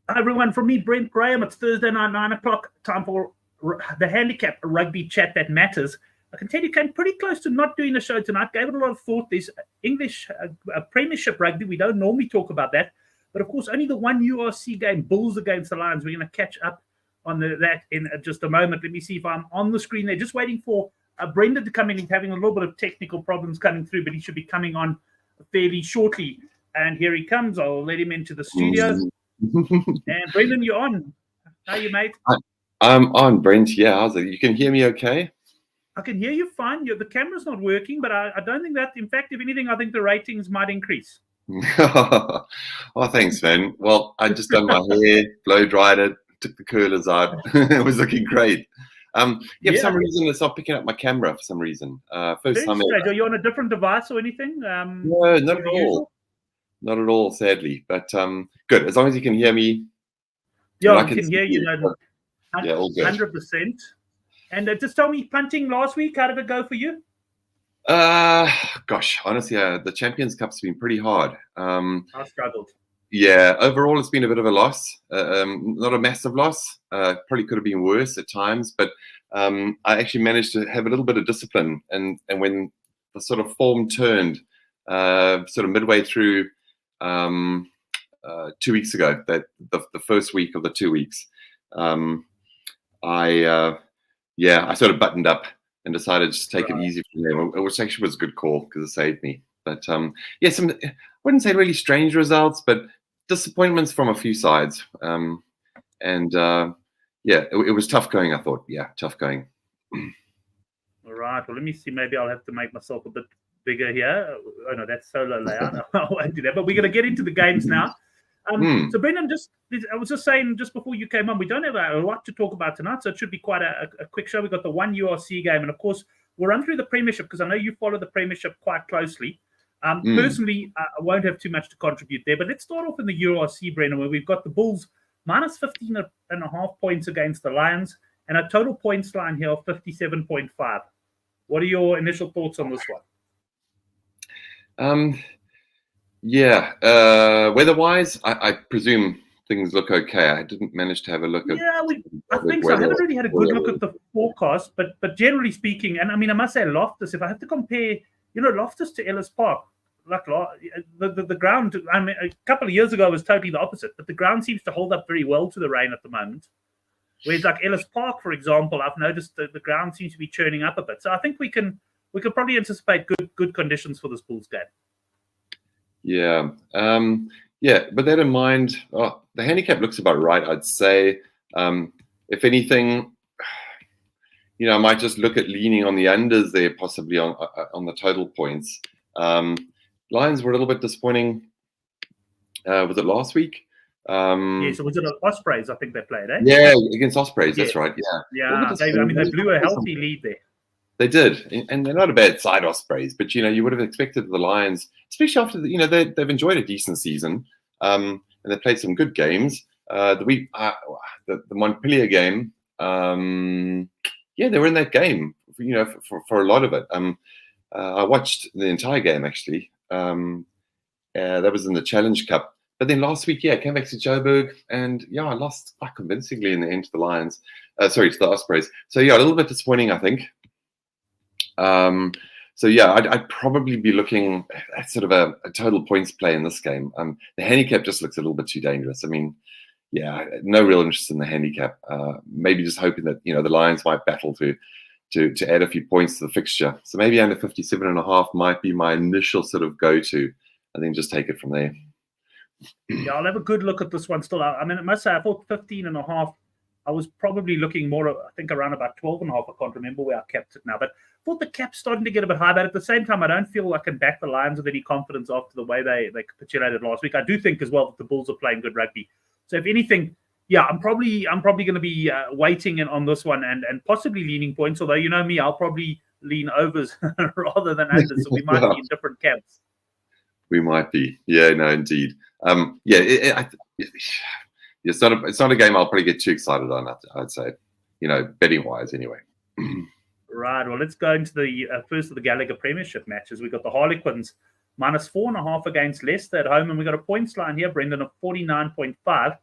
Hi, everyone. From me, Brent Graham. It's Thursday night, 9 o'clock. Time for the Handicap rugby chat that matters. I can tell you came pretty close to not doing a show tonight. Gave it a lot of thought. There's English Premiership rugby. We don't normally talk about that. But, of course, only the one URC game, Bulls against the Lions. We're going to catch up on that in just a moment. Let me see if I'm on the screen there. Just waiting for Brendan to come in. He's having a little bit of technical problems coming through, but he should be coming on fairly shortly. And here he comes. I'll let him into the studio. And Brendan, you're on. How are you, mate? I'm on, Brent. Yeah, how's it? You can hear me okay? I can hear you fine. The camera's not working, but I don't think that, in fact, if anything, I think the ratings might increase. Oh, thanks, man. Well, I just done my hair, blow dried it, took the curlers out. It was looking great. For some reason, it's not picking up my camera for some reason. First time ever. Are you on a different device or anything? No, not at all. Not at all, sadly. But good. As long as you can hear me. Yeah, I can hear you. Yeah, all good. 100%. And just tell me, punting last week, how did it go for you? Gosh, honestly, the Champions Cup's been pretty hard. I struggled. Yeah, overall, it's been a bit of a loss. Not a massive loss. Probably could have been worse at times, but I actually managed to have a little bit of discipline. And when the sort of form turned, sort of midway through 2 weeks ago, that the first week of the 2 weeks, I sort of buttoned up and decided to just take it easy from there, which actually was a good call because it saved me. But some I wouldn't say really strange results, but disappointments from a few sides. It was tough going, I thought. Yeah, tough going. All right. Well, let me see. Maybe I'll have to make myself a bit bigger here. Oh, no, that's solo layout. I won't do that. But we're going to get into the games now. So, Brendan, I was just saying just before you came on, we don't have a lot to talk about tonight, so it should be quite a quick show. We've got the one URC game, and, of course, we'll run through the Premiership because I know you follow the Premiership quite closely. Personally, I won't have too much to contribute there, but let's start off in the URC, Brendan, where we've got the Bulls minus 15.5 points against the Lions and a total points line here of 57.5. What are your initial thoughts on this one? Weather-wise, I presume things look okay. I didn't manage to have a look at. Yeah, I think so. I haven't really had a good look at the forecast, but generally speaking, and I mean, I must say, Loftus. If I have to compare, Loftus to Ellis Park, like the ground. I mean, a couple of years ago it was totally the opposite, but the ground seems to hold up very well to the rain at the moment. Whereas, like Ellis Park, for example, I've noticed that the ground seems to be churning up a bit. So I think we could probably anticipate good conditions for this Bulls game. Yeah. But that in mind, the handicap looks about right, I'd say. If anything, I might just look at leaning on the unders there, possibly on the total points. Lions were a little bit disappointing. Was it last week? So was it Ospreys? I think they played, eh? Yeah, against Ospreys. That's right. Yeah. They blew a healthy lead there. They did, and they're not a bad side, Ospreys. But you would have expected the Lions, especially after they've enjoyed a decent season, and they played some good games. The Montpellier game, they were in that game, for a lot of it. I watched the entire game actually. That was in the Challenge Cup. But then last week, came back to Joburg, and I lost quite convincingly in the end to the Lions. To the Ospreys. So a little bit disappointing, I think. I'd probably be looking at sort of a total points play in this game. The handicap just looks a little bit too dangerous. I mean, no real interest in the handicap. Maybe just hoping that the Lions might battle to add a few points to the fixture. So maybe under 57.5 might be my initial sort of go-to, and then just take it from there. Yeah, I'll have a good look at this one still. I mean, I must say, I thought 15.5. I was probably looking more, I think, around about 12.5. I can't remember where I kept it now, but I thought the cap's starting to get a bit high. But at the same time, I don't feel I can back the Lions with any confidence after the way they capitulated last week. I do think as well that the Bulls are playing good rugby. So if anything, I'm probably going to be waiting on this one and possibly leaning points. Although you know me, I'll probably lean overs rather than unders. So we might be in different camps. We might be, no, indeed. It's not a game I'll probably get too excited on, I'd say, betting wise anyway. Right. Well, let's go into the first of the Gallagher Premiership matches. We've got the Harlequins minus 4.5 against Leicester at home, and we've got a points line here, Brendan, of 49.5.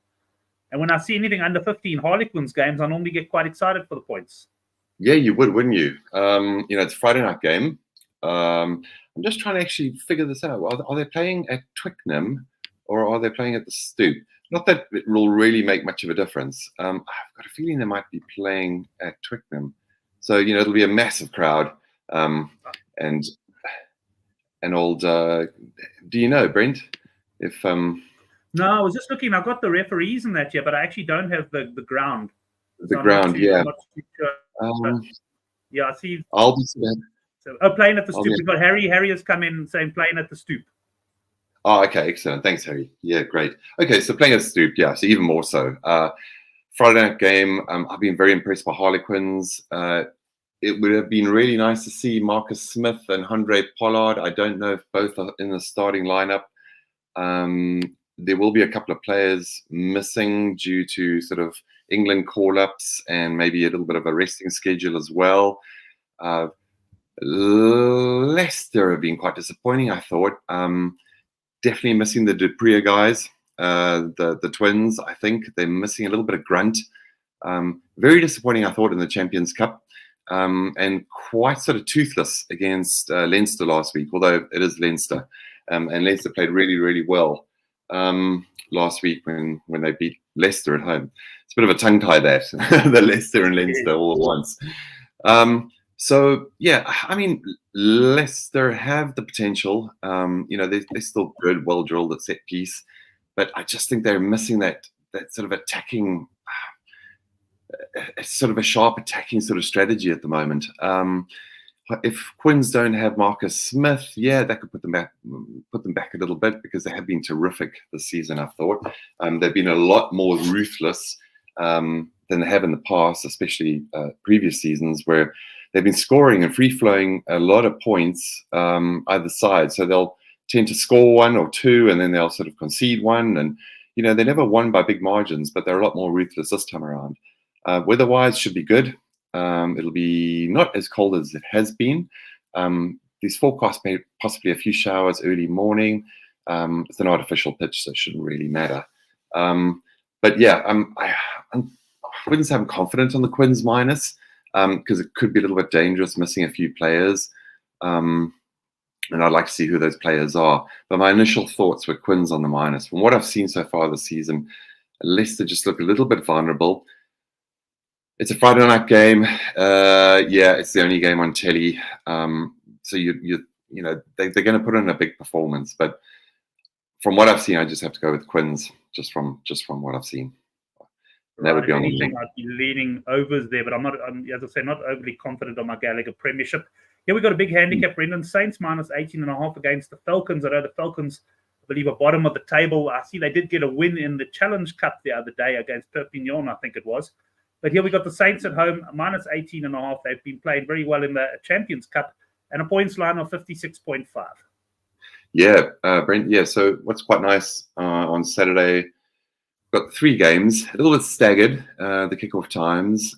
And when I see anything under 15 Harlequins games, I normally get quite excited for the points. Yeah, you would, wouldn't you? It's a Friday night game. I'm just trying to actually figure this out. Are they playing at Twickenham or are they playing at the Stoop? Not that it will really make much of a difference. I've got a feeling they might be playing at Twickenham. So, it'll be a massive crowd. And old, do you know, Brent, if... No, I was just looking. I've got the referees in that here, but I actually don't have the ground. The ground, yeah. I'm not too sure. Yeah, I see. I'll be playing at the Stoop. We've got Harry. Harry has come in saying playing at the Stoop. Oh, okay, excellent. Thanks, Harry. Yeah, great. Okay, so playing at the Stoop, yeah, so even more so. Friday night game, I've been very impressed by Harlequins. It would have been really nice to see Marcus Smith and Andre Pollard. I don't know if both are in the starting lineup. There will be a couple of players missing due to sort of England call-ups and maybe a little bit of a resting schedule as well. Leicester have been quite disappointing, I thought. Definitely missing the Dupree guys, the twins. I think they're missing a little bit of grunt. Very disappointing, I thought, in the Champions Cup. And quite sort of toothless against Leinster last week, although it is Leinster. And Leinster played really, really well last week when they beat Leicester at home. It's a bit of a tongue tie that, the Leicester and Leinster all at once. So, yeah, I mean, Leicester have the potential. They're still good, well-drilled at set piece. But I just think they're missing that sort of attacking, sort of a sharp attacking sort of strategy at the moment. If Quins don't have Marcus Smith, yeah, that could put them back a little bit because they have been terrific this season, I thought. They've been a lot more ruthless than they have in the past, especially previous seasons where they've been scoring and free-flowing a lot of points either side. So they'll tend to score one or two and then they'll sort of concede one. And, they never won by big margins, but they're a lot more ruthless this time around. Weather-wise, should be good. It'll be not as cold as it has been. These forecasts may possibly a few showers early morning. It's an artificial pitch, so it shouldn't really matter. But yeah, I wouldn't say I'm confident on the Quins minus because it could be a little bit dangerous, missing a few players. And I'd like to see who those players are. But my initial thoughts were Quins on the minus. From what I've seen so far this season, Leicester just look a little bit vulnerable. It's a Friday night game. Yeah, it's the only game on telly. So they're going to put in a big performance. But from what I've seen, I just have to go with Quins, just from what I've seen. Right, that would be on anything. I'd be leaning overs there, but I'm not, as I say, not overly confident on my Gallagher Premiership. Here we got a big handicap. Brendan, Saints minus 18.5 against the Falcons. I know the Falcons, I believe, are bottom of the table. I see they did get a win in the Challenge Cup the other day against Perpignan, I think it was. But here we got the Saints at home, minus 18.5. They've been playing very well in the Champions Cup and a points line of 56.5. Yeah, Brent, yeah. So what's quite nice on Saturday, got 3 games, a little bit staggered, the kickoff times.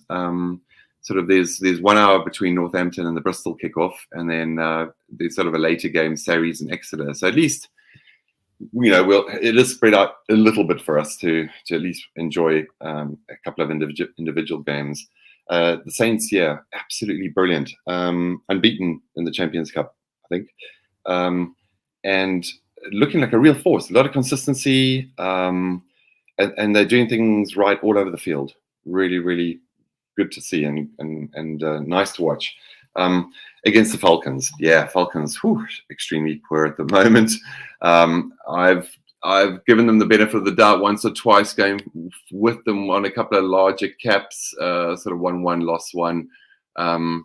Sort of there's 1 hour between Northampton and the Bristol kickoff, and then there's sort of a later game, Sarries and Exeter. So at least, it is spread out a little bit for us to at least enjoy a couple of individual games. The Saints, yeah, absolutely brilliant. Unbeaten in the Champions Cup, I think. And looking like a real force, a lot of consistency. And they're doing things right all over the field. Really, really good to see and nice to watch. Against the Falcons, yeah, Falcons, extremely poor at the moment. I've given them the benefit of the doubt once or twice, going with them on a couple of larger caps, sort of 1-1, lost 1. And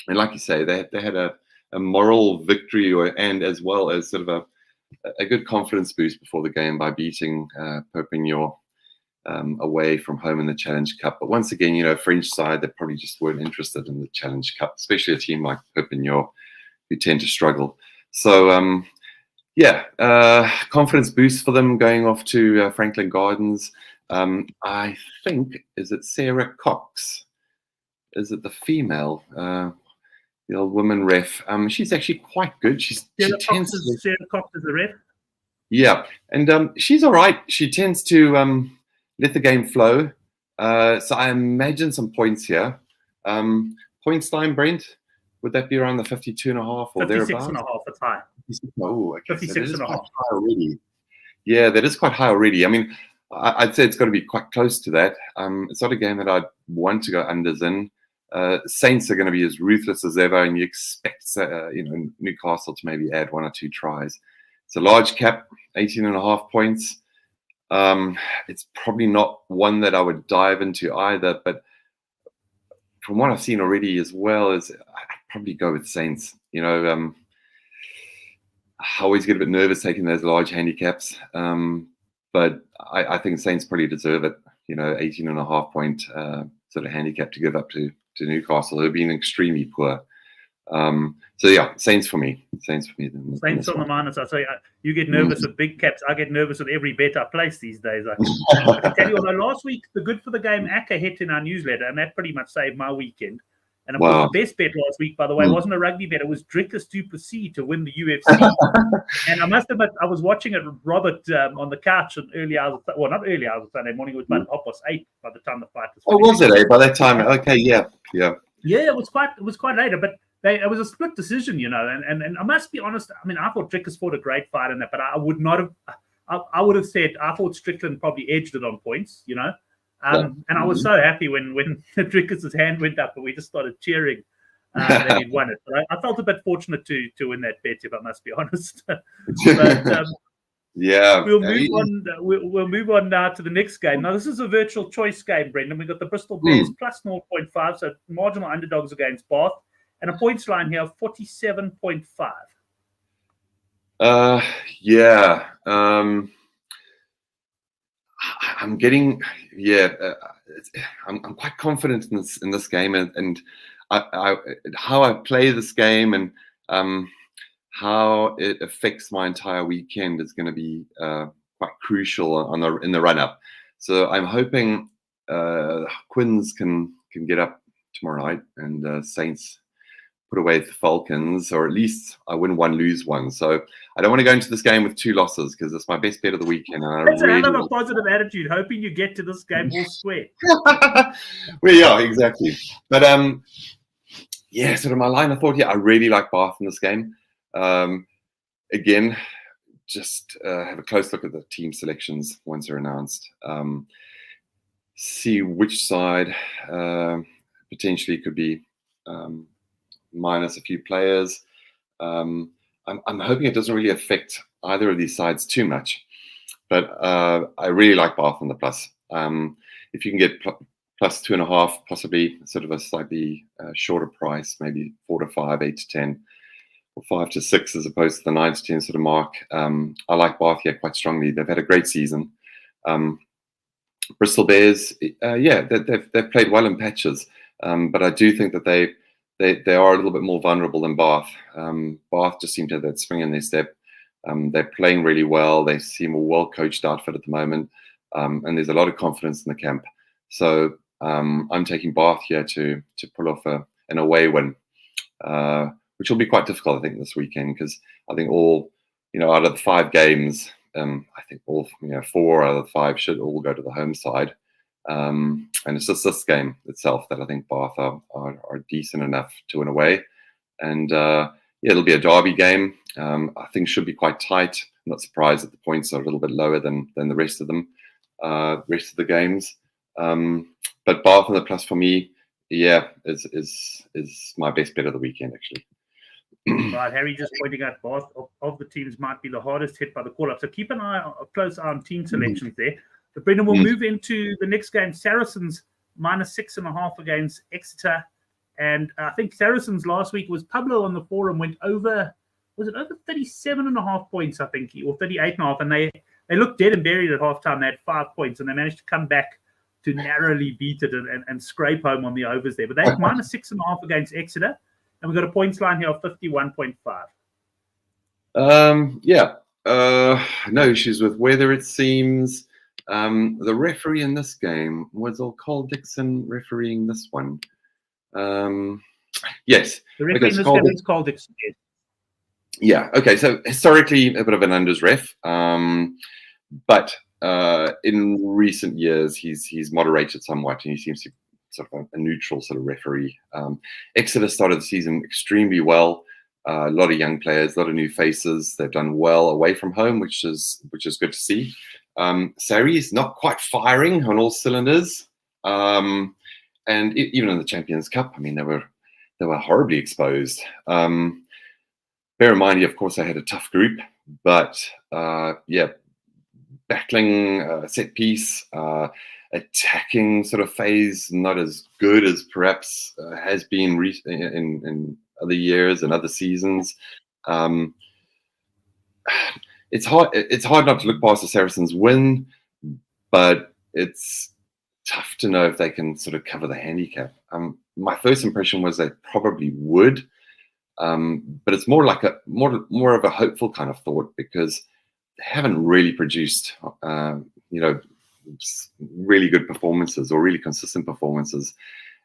like you say, they had a moral victory, and as well as sort of a good confidence boost before the game by beating Perpignan away from home in the Challenge Cup. But once again, French side, they probably just weren't interested in the Challenge Cup, especially a team like Perpignan who tend to struggle. So, confidence boost for them going off to Franklin Gardens. I think, is it Sarah Cox? Is it the female? The old woman ref. She's actually quite good. Sarah Cox is the ref? Yeah, and she's all right. She tends to let the game flow. So I imagine some points here. Points line, Brent, would that be around the 52.5 or 56 thereabouts? and a half, it's high. Oh, okay. 56 so and a half. high already. Yeah, that is quite high already. I mean, I'd say it's got to be quite close to that. It's not a game that I'd want to go unders in. Saints are going to be as ruthless as ever, and you expect Newcastle to maybe add 1 or 2 tries. It's a large cap, 18.5 points. It's probably not one that I would dive into either, but from what I've seen already as well, I'd probably go with Saints. I always get a bit nervous taking those large handicaps, but I think Saints probably deserve it. 18.5 point sort of handicap to give up to Newcastle, who've been extremely poor. So yeah, Saints for me. Saints on the minus. I say you get nervous with big caps. I get nervous with every bet I place these days. I can tell you, although last week the good for the game Aka hit in our newsletter, and that pretty much saved my weekend. And of course, the best bet last week, by the way, wasn't a rugby bet. It was Drickus du Plessis to win the UFC. And I must admit, I was watching it with Robert on the couch in early hours. Well, not early hours of Sunday morning. It was about 8:30 by the time the fight was finished. Oh, was it? By that time? Okay, yeah. Yeah, it was quite later, but it was a split decision, And I must be honest. I mean, I thought Drickus fought a great fight in that, but I would not have. I would have said I thought Strickland probably edged it on points, And I was so happy when Drickus' hand went up and we just started cheering that he'd won it. But I felt a bit fortunate to win that bet, if I must be honest. But yeah, we'll move on. We'll move on now to the next game. Now this is a virtual choice game, Brendan. We've got the Bristol Bears plus 0.5, so marginal underdogs against Bath, and a points line here of 47.5. Yeah. I'm getting, I'm quite confident in this game, and how I play this game and how it affects my entire weekend is going to be quite crucial in the run up. So I'm hoping Quins can get up tomorrow night and Saints put away the Falcons, or at least I win one, lose one. So I don't want to go into this game with 2 losses because it's my best bet of the weekend. And That's another positive attitude, hoping you get to this game all square. Well, yeah, exactly. But sort of my line of thought here, I really like Bath in this game. Again, just have a close look at the team selections once they're announced. See which side potentially could be minus a few players. I'm hoping it doesn't really affect either of these sides too much, but I really like Bath on the plus. If you can get plus 2.5, possibly sort of a slightly shorter price, maybe 4 to 5, 8 to 10, or 5 to 6 as opposed to the 9 to 10 sort of mark. I like Bath here quite strongly. They've had a great season. Bristol Bears, they've played well in patches, but I do think that they are a little bit more vulnerable than Bath. Bath just seem to have that spring in their step. They're playing really well. They seem a well-coached outfit at the moment, and there's a lot of confidence in the camp. So I'm taking Bath here to pull off an away win, which will be quite difficult, I think, this weekend, because I think all, out of the 5 games, I think all 4 out of the 5 should all go to the home side. And it's just this game itself that I think Bath are decent enough to win away. And it'll be a derby game. I think should be quite tight. I'm not surprised that the points are a little bit lower than the rest of them, rest of the games. But Bath on the plus for me, is my best bet of the weekend, actually. Right, Harry just pointing out Bath of the teams might be the hardest hit by the call-up. So keep a close eye on team selections there. But Brendan, we'll move into the next game. Saracens minus 6.5 against Exeter. And I think Saracens last week was Pablo on the forum went over, was it over 37.5 points, I think, or 38.5. And they looked dead and buried at halftime. They had 5 points and they managed to come back to narrowly beat it and scrape home on the overs there. But they had minus 6.5 against Exeter. And we've got a points line here of 51.5. No issues with weather, it seems. The referee in this game was Cole Dixon refereeing this one. Yes. The referee in this game is Cole Dixon. Yes. Yeah. Okay. So historically, a bit of an unders ref, but in recent years, he's moderated somewhat, and he seems to be sort of a neutral sort of referee. Exeter started the season extremely well. A lot of young players, a lot of new faces. They've done well away from home, which is good to see. Surrey's not quite firing on all cylinders, and even in the Champions Cup, I mean, they were horribly exposed. Bear in mind, of course, they had a tough group, but battling set piece, attacking sort of phase, not as good as perhaps has been in other years and other seasons. It's hard not to look past the Saracens win, but it's tough to know if they can sort of cover the handicap. My first impression was they probably would, but it's more like more of a hopeful kind of thought, because they haven't really produced really good performances or really consistent performances.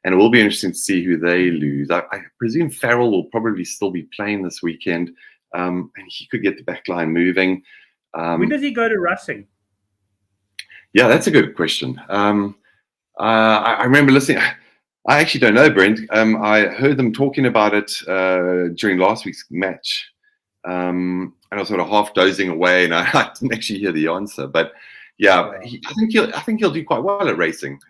And it will be interesting to see who they lose. I presume Farrell will probably still be playing this weekend, and he could get the back line moving. When does he go to Racing? Yeah, that's a good question. I remember listening. I actually don't know, Brent. I heard them talking about it during last week's match, and I was sort of half dozing away, and I didn't actually hear the answer. But yeah, I think he'll do quite well at Racing.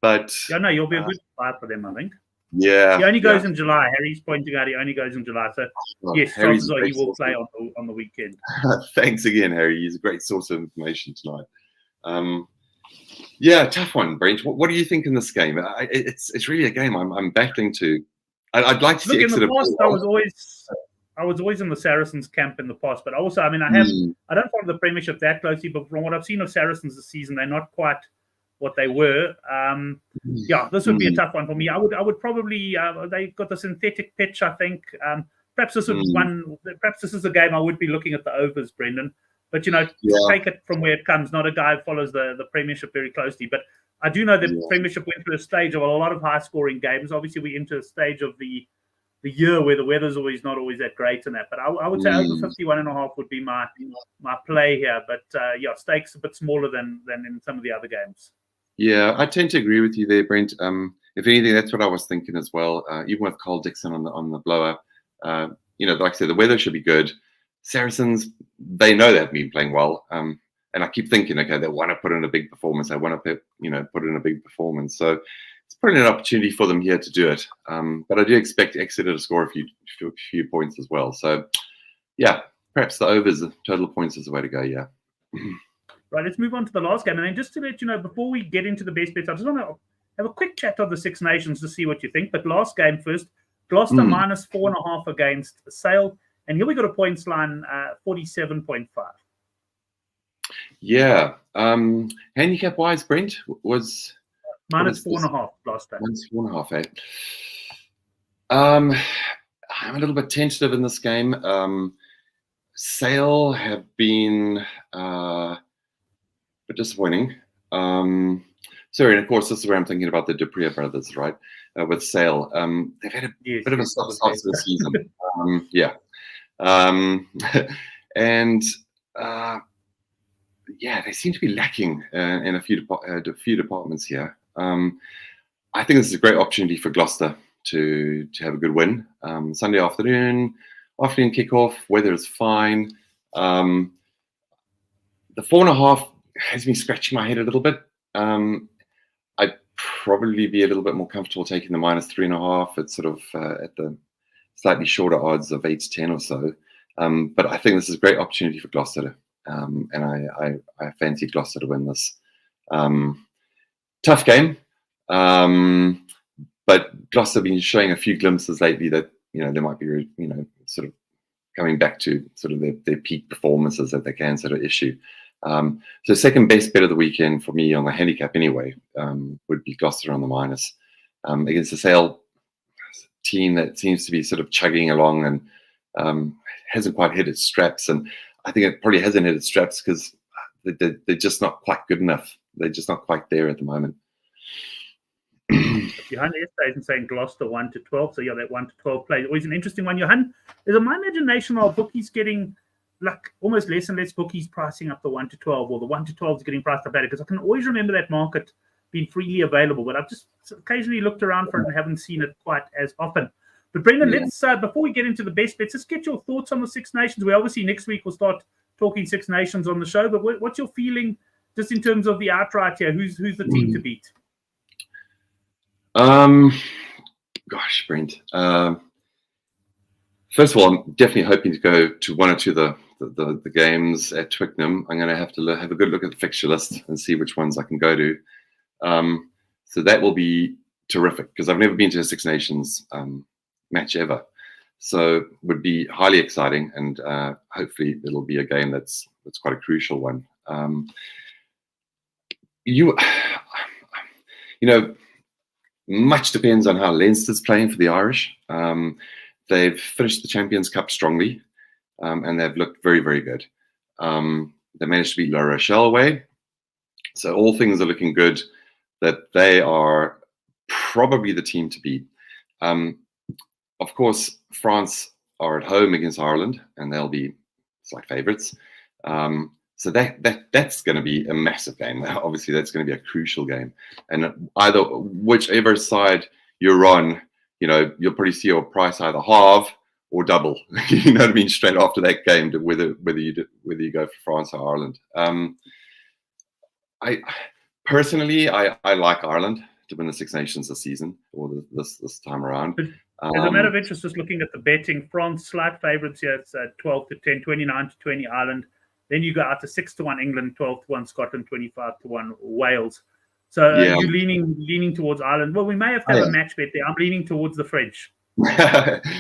But yeah, no, you'll be a good player for them, I think. Yeah, he only goes in July. Harry's pointing out he only goes in July. So yes, he will play on the weekend. Thanks again, Harry. He's a great source of information tonight. Yeah, tough one, Brent. What do you think in this game? It's really a game I'm battling to. I'd like to see Exeter. In the past, I was always in the Saracens camp in the past, but also, I mean, I don't follow the Premiership that closely, but from what I've seen of Saracens this season, they're not quite what they were. This would be a tough one for me. I would probably they got the synthetic pitch, I think. Perhaps this is a game I would be looking at the overs, Brendan. But take it from where it comes. Not a guy who follows the Premiership very closely, but I do know the Premiership went through a stage of a lot of high scoring games. Obviously, we enter a stage of the year where the weather's not always that great in that. But I would say over 51.5 would be my play here. But stakes a bit smaller than in some of the other games. Yeah, I tend to agree with you there, Brent. If anything, that's what I was thinking as well. Even with Cole Dixon on the blower, like I said, the weather should be good. Saracens, they know they've been playing well, and I keep thinking, okay, they want to put in a big performance. They want to put in a big performance. So it's probably an opportunity for them here to do it. But I do expect Exeter to score a few points as well. So yeah, perhaps the overs, the total points is the way to go. Yeah. Right, let's move on to the last game. And then just to let you know, before we get into the best bets, I just want to have a quick chat of the Six Nations to see what you think. But last game first, Gloucester minus 4.5 against Sale. And here we got a points line, 47.5. Yeah. Handicap-wise, Brent, was... minus 4.5 last time. Minus 4.5, eh? I'm a little bit tentative in this game. Sale have been... but disappointing. Sorry, and of course, this is where I'm thinking about the Dupree brothers, right? With Sale. They've had a bit of a soft start to the season. They seem to be lacking in a few departments here. I think this is a great opportunity for Gloucester to have a good win. Sunday afternoon kickoff, weather is fine. The 4.5 has me scratching my head a little bit. I'd probably be a little bit more comfortable taking the minus 3.5. It's sort of at the slightly shorter odds of 8 to 10 or so. But I think this is a great opportunity for Gloucester. And I fancy Gloucester to win this. Tough game. But Gloucester have been showing a few glimpses lately that, they might be, sort of coming back to sort of their peak performances that they can sort of issue. So second best bet of the weekend for me on the handicap anyway would be Gloucester on the minus against the Sale team that seems to be sort of chugging along and hasn't quite hit its straps. And I think it probably hasn't hit its straps because they're just not quite good enough. They're just not quite there at the moment. Johan yesterday is saying Gloucester 1 to 12. So that 1 to 12 play is always an interesting one. Johan, is it my imagination our bookies getting like almost less and less bookies pricing up the 1 to 12, or the 1 to 12 is getting priced up better, because I can always remember that market being freely available, but I've just occasionally looked around for it and haven't seen it quite as often. But Brendan, let's before we get into the best bets, let's get your thoughts on the Six Nations. We obviously next week will start talking Six Nations on the show, but what's your feeling just in terms of the outright here? Who's the team to beat? Gosh, Brent. First of all, I'm definitely hoping to go to one or two of the games at Twickenham. I'm going to have to have a good look at the fixture list and see which ones I can go to. So that will be terrific, because I've never been to a Six Nations match ever. So it would be highly exciting, and hopefully it'll be a game that's quite a crucial one. You know, much depends on how Leinster's playing for the Irish. They've finished the Champions Cup strongly, and they've looked very, very good. They managed to beat La Rochelle away. So all things are looking good that they are probably the team to beat. Of course, France are at home against Ireland, and they'll be slight favourites. So that's going to be a massive game. Obviously, that's going to be a crucial game. And whichever side you're on, you know, you'll probably see your price either halve or double. You know what I mean? Straight after that game, whether you go for France or Ireland. I personally like Ireland to win the Six Nations this season, or this time around. But as a matter of interest, just looking at the betting, France slight favourites here. It's 12 to 10, 29 to 20 Ireland. Then you go out to 6 to 1 England, 12 to 1 Scotland, 25 to 1 Wales. So you're leaning towards Ireland. Well, we may have to have a match bet there. I'm leaning towards the French.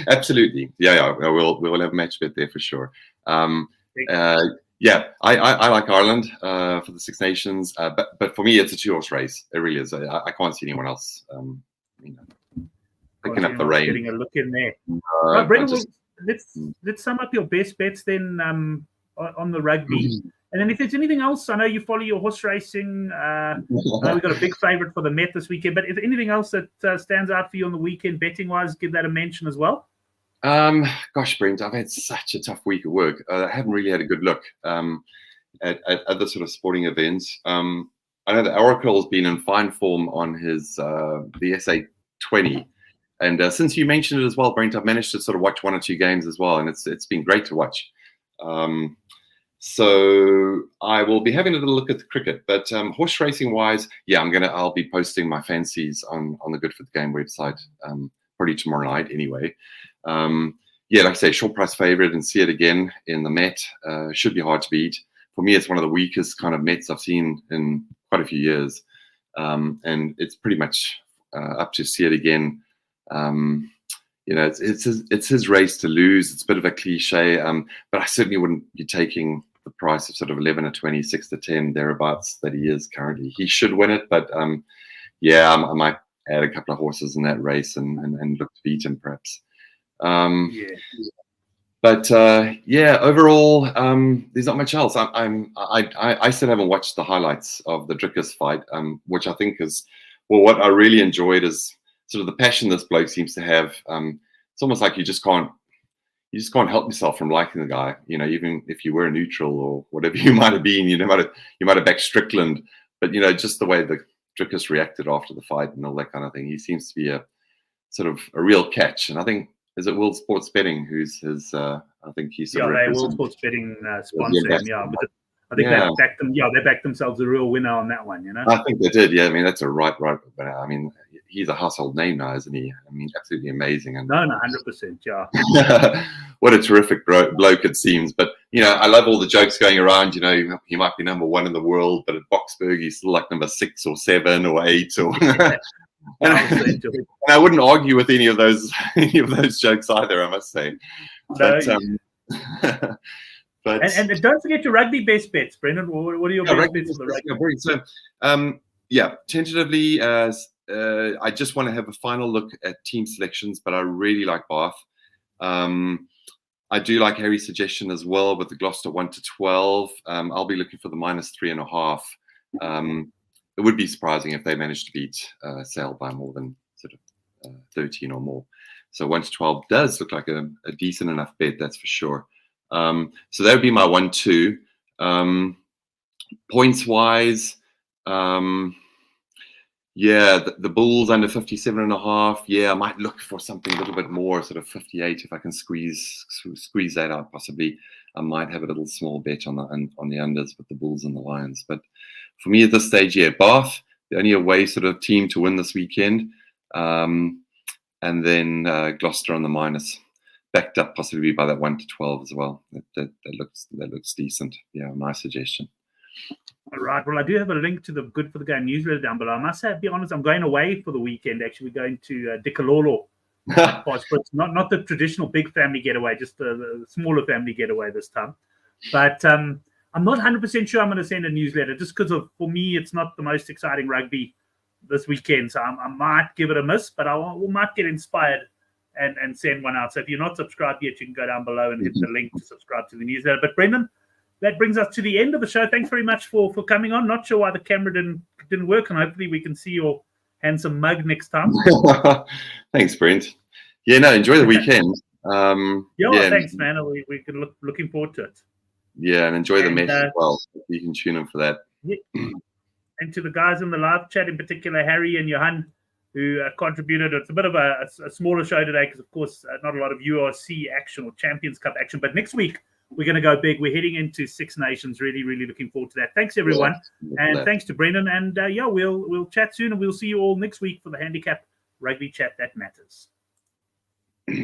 Absolutely. Yeah. We'll have a match bet there for sure. I like Ireland for the Six Nations, but for me, it's a two-horse race. It really is. I can't see anyone else picking up the rein. Getting a look in there. Brendan, let's sum up your best bets then on the rugby. And then if there's anything else, I know you follow your horse racing. We've got a big favourite for the Met this weekend. But if anything else that stands out for you on the weekend betting-wise, give that a mention as well. Gosh, Brent, I've had such a tough week at work. I haven't really had a good look at other sort of sporting events. I know that Oracle's been in fine form on his the SA20. And since you mentioned it as well, Brent, I've managed to sort of watch one or two games as well. And it's been great to watch. So I will be having a little look at the cricket, but horse racing wise, I'll be posting my fancies on the Good for the Game website probably tomorrow night anyway. Like I say, short price favourite and see it again in the Met. Should be hard to beat. For me, it's one of the weakest kind of Mets I've seen in quite a few years, and it's pretty much up to see it again. It's his race to lose. It's a bit of a cliche, but I certainly wouldn't be taking the price of sort of 11 or 20, 6 to 10 thereabouts that he is currently. He should win it, but I might add a couple of horses in that race and look to beat him perhaps. But overall, there's not much else. I still haven't watched the highlights of the Drickus fight, which I think is what I really enjoyed is sort of the passion this bloke seems to have. It's almost like you just can't help yourself from liking the guy. You know, even if you were a neutral or whatever you might have been, you might have backed Strickland, but just the way the Drickus reacted after the fight and all that kind of thing, he seems to be a sort of a real catch. And I think is it World Sports Betting who's his? I think he's World Sports Betting sponsor him. But I think they backed them. They backed themselves a real winner on that one. I think they did. Yeah, I mean that's a right. But I mean, he's a household name now, isn't he? I mean, absolutely amazing. And 100%. Yeah. What a terrific bloke it seems. But I love all the jokes going around. He might be number 1 in the world, but at Boxburg he's still like number 6 or 7 or 8 or. And I wouldn't argue with any of those jokes either, I must say. But and don't forget your rugby best bets, Brendan. What are your best bets for the rugby? So, tentatively, I just want to have a final look at team selections, but I really like Bath. I do like Harry's suggestion as well with the Gloucester 1 to 12. I'll be looking for the -3.5. It would be surprising if they managed to beat Sale by more than sort of 13 or more. So 1 to 12 does look like a decent enough bet, that's for sure. So that would be my 1-2. Points wise, yeah, the Bulls under 57.5. Yeah, I might look for something a little bit more, sort of 58 if I can squeeze that out. Possibly, I might have a little small bet on the unders with the Bulls and the Lions. But for me at this stage, yeah, Bath, the only away sort of team to win this weekend, and then Gloucester on the minus, backed up possibly by that 1-12 as well. That looks decent. Yeah, my suggestion. All right. Well, I do have a link to the Good for the Game newsletter down below. I must say, be honest, I'm going away for the weekend. Actually, we're going to Dikalolo. not the traditional big family getaway, just the smaller family getaway this time. But I'm not 100% sure I'm going to send a newsletter just because for me, it's not the most exciting rugby this weekend. So I might give it a miss, but we might get inspired and send one out. So if you're not subscribed yet, you can go down below and hit the link to subscribe to the newsletter. But Brendan, that brings us to the end of the show. Thanks very much for coming on. Not sure why the camera didn't work, and hopefully we can see your handsome mug next time. Thanks, Brent. Yeah, no, enjoy the weekend. Thanks, man. We can looking forward to it. Yeah, and enjoy the mess as well. You can tune in for that. Yeah. And to the guys in the live chat, in particular, Harry and Johan, who contributed. It's a bit of a smaller show today because, of course, not a lot of URC action or Champions Cup action. But next week, we're going to go big. We're heading into Six Nations. Really, really looking forward to that. Thanks, everyone. And thanks to Brendan. And, we'll chat soon. And we'll see you all next week for the Handicap Rugby Chat That Matters.